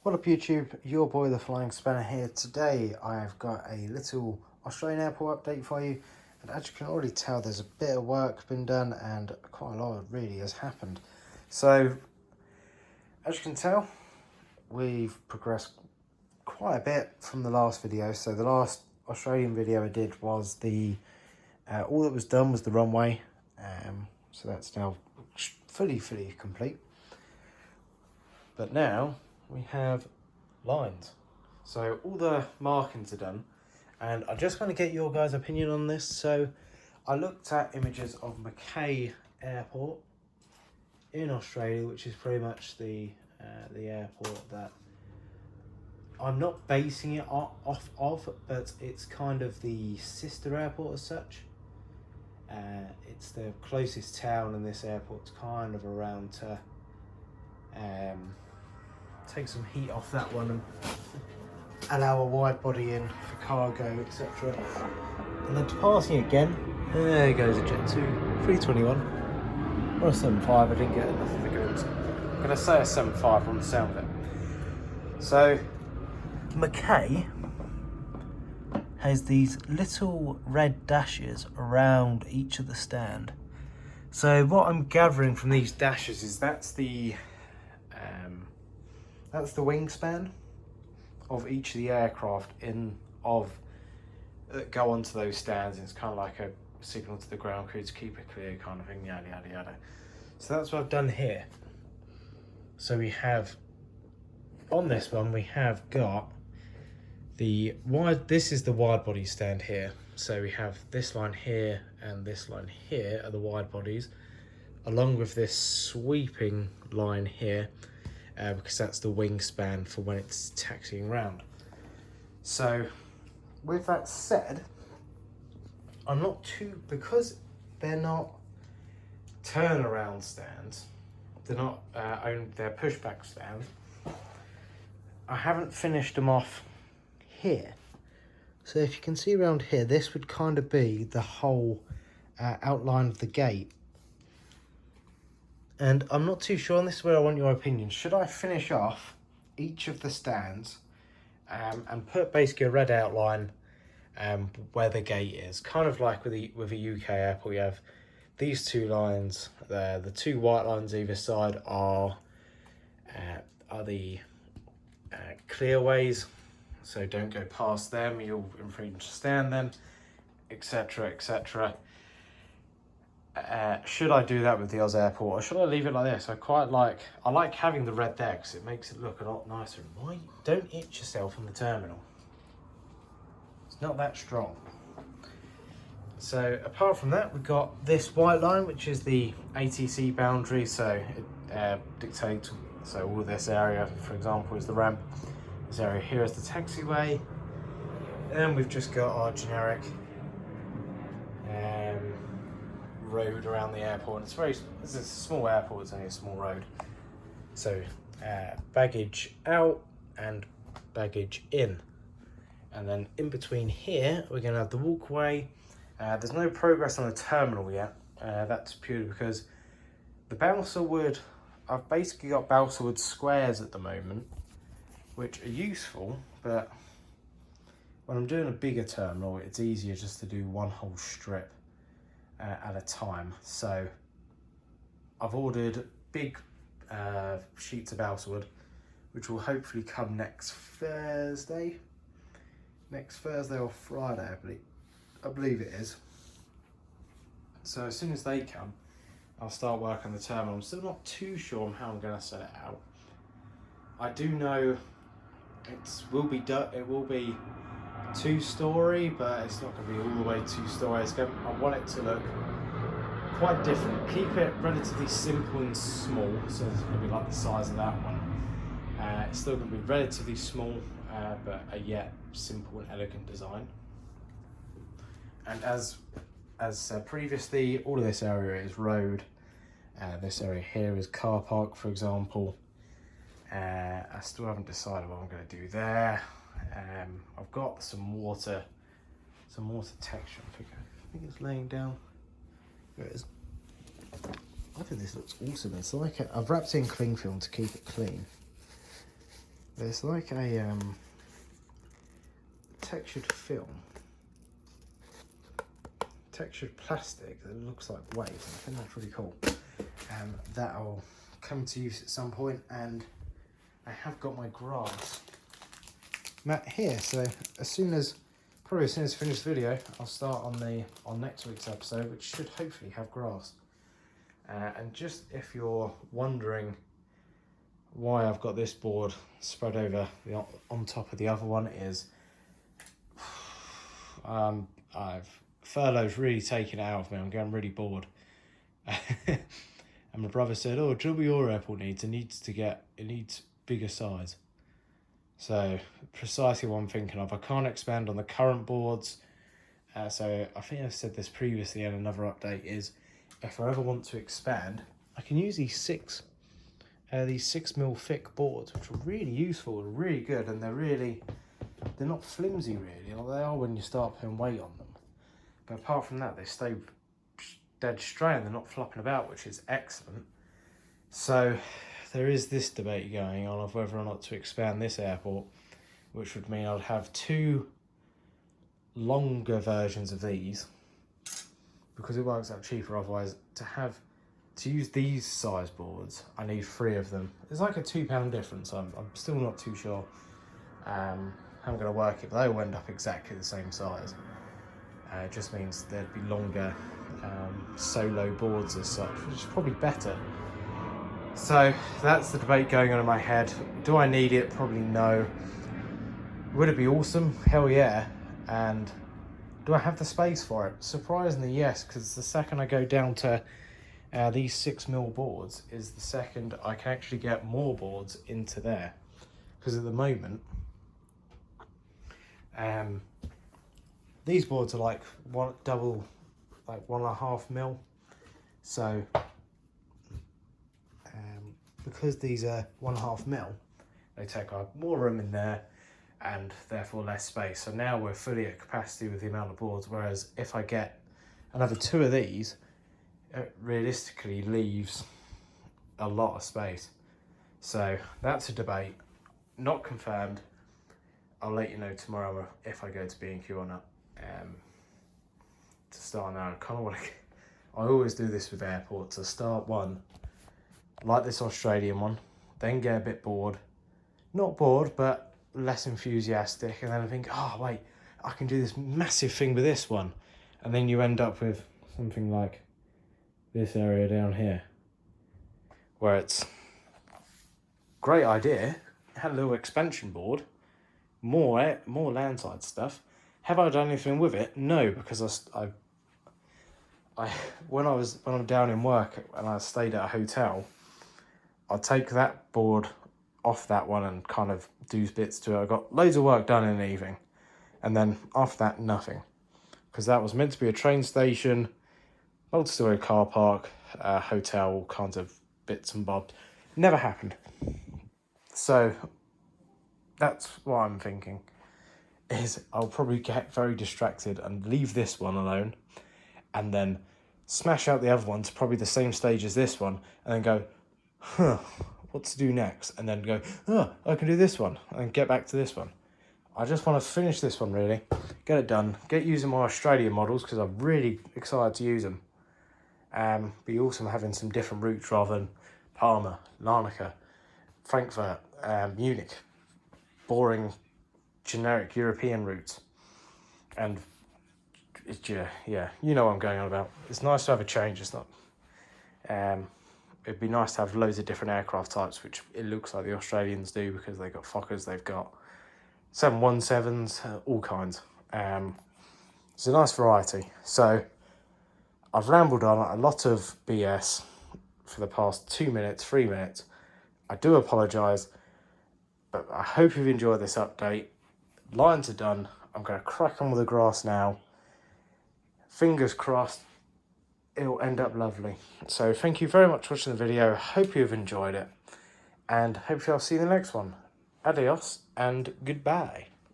What up YouTube, your boy the Flying Spanner here. Today I've got a little Australian airport update for you, and as you can already tell there's a bit of work been done and quite a lot really has happened. So as you can tell we've progressed quite a bit from the last video. So the last Australian video I did was the all that was done was the runway, so that's now fully complete. But now we have lines. So all the markings are done, and I just want to get your guys' opinion on this. So I looked at images of Mackay Airport in Australia, which is pretty much the airport that I'm not basing it off of, but it's kind of the sister airport as such. It's the closest town, and this airport's kind of around to take some heat off that one and allow a wide body in for cargo, etc. And then departing again, there goes a Jet 2 321 or a 75. I didn't get enough of the goods. I'm going to say a 75 on the sound of it. So Mackay has these little red dashes around each of the stand. So what I'm gathering from these dashes is that's the wingspan of each of the aircraft that go onto those stands. It's kind of like a signal to the ground crew to keep it clear, kind of thing, yada yada yada. So that's what I've done here. So we have, on this one, we have got this is the wide body stand here. So we have this line here and this line here are the wide bodies, along with this sweeping line here, because that's the wingspan for when it's taxiing around. So with that said, because they're not turnaround stands, they're not they're pushback stands, I haven't finished them off here. So if you can see around here, this would kind of be the whole outline of the gate. And I'm not too sure, and this is where I want your opinion. Should I finish off each of the stands and put basically a red outline where the gate is? Kind of like with a UK airport, you have these two lines there. The two white lines either side are the clearways, so don't go past them, you'll infringe stand then, etc, etc. Should I do that with the Oz airport, or should I leave it like this? I like having the red there because it makes it look a lot nicer. Why don't itch yourself on the terminal? It's not that strong. So apart from that, we've got this white line, which is the ATC boundary. So it dictates, so all of this area, for example, is the ramp. This area here is the taxiway. And then we've just got our generic road around the airport. It's a small airport, it's only a small road. So baggage out and baggage in. And then in between here, we're gonna have the walkway. There's no progress on the terminal yet. That's purely because the balsa wood, I've basically got balsa wood squares at the moment, which are useful, but when I'm doing a bigger terminal, it's easier just to do one whole strip at a time. So I've ordered big sheets of balsa wood, which will hopefully come next Thursday or Friday, I believe it is. So as soon as they come, I'll start working on the terminal. I'm still not too sure on how I'm going to set it out. I do know it will be 2-story, but it's not going to be all the way 2-story. I want it to look quite different. Keep it relatively simple and small, so it's going to be like the size of that one. It's still going to be relatively small, but a yet simple and elegant design. And as said previously, all of this area is road. This area here is car park, for example. I still haven't decided what I'm going to do there. I've got some water texture. I think it's laying down. There it is. I think this looks awesome. It's like I've wrapped it in cling film to keep it clean. There's like a textured film, textured plastic that looks like waves. I think that's really cool. That'll come to use at some point, and I have got my grass mat here. So probably as soon as I finish the video, I'll start on next week's episode, which should hopefully have grass. And just if you're wondering why I've got this board spread over on top of the other one, is furlough's really taken it out of me. I'm getting really bored. And my brother said, "Oh, do you know what your airport needs? It needs bigger size." So precisely what I'm thinking of. I can't expand on the current boards. So I think I've said this previously in another update, is if I ever want to expand, I can use these 6mm thick boards, which are really useful and really good, and they're not flimsy really, like they are when you start putting weight on them. But apart from that, they stay dead straight and they're not flopping about, which is excellent. So there is this debate going on of whether or not to expand this airport, which would mean I'd have 2 longer versions of these, because it works out cheaper. Otherwise, to use these size boards, I need 3 of them. It's like a £2 difference. I'm still not too sure how I'm going to work it, but they will end up exactly the same size. It just means there'd be longer solo boards as such, which is probably better. So that's the debate going on in my head. Do I need it? Probably no. Would it be awesome? Hell yeah. And do I have the space for it? Surprisingly, yes, because the second I go down to these 6mm boards is the second I can actually get more boards into there. Because at the moment, these boards are like 1.5mm. So because these are 1.5mm, they take up more room in there and therefore less space. So now we're fully at capacity with the amount of boards, whereas if I get another 2 of these, it realistically leaves a lot of space. So that's a debate, not confirmed. I'll let you know tomorrow if I go to B&Q or not. To start now, I kind of want to, I always do this with airports. I start one, like this Australian one, then get a bit bored. Not bored, but less enthusiastic. And then I think, oh wait, I can do this massive thing with this one. And then you end up with something like this area down here, where it's great idea, had a little expansion board, more Landslide stuff. Have I done anything with it? No, because when I'm down in work and I stayed at a hotel, I'll take that board off that one and kind of do bits to it. I got loads of work done in the evening, and then after that, nothing, because that was meant to be a train station, multi-storey car park, hotel, all kinds of bits and bobs. Never happened. So that's what I'm thinking, is I'll probably get very distracted and leave this one alone, and then smash out the other one to probably the same stage as this one, and then go, what to do next? And then go, I can do this one, and get back to this one. I just want to finish this one, really, get it done, get using my Australian models, because I'm really excited to use them. Be awesome having some different routes rather than Palma, Larnaca, Frankfurt, Munich, boring, generic European routes. And it's, yeah, you know what I'm going on about. It's nice to have a change. It's not. It'd be nice to have loads of different aircraft types, which it looks like the Australians do, because they've got Fokkers, they've got 717s, all kinds. It's a nice variety. So I've rambled on a lot of BS for the past 2 minutes, 3 minutes. I do apologise, but I hope you've enjoyed this update. Lines are done. I'm going to crack on with the grass now. Fingers crossed, it'll end up lovely. So thank you very much for watching the video. Hope you've enjoyed it, and hopefully I'll see you in the next one. Adios and goodbye.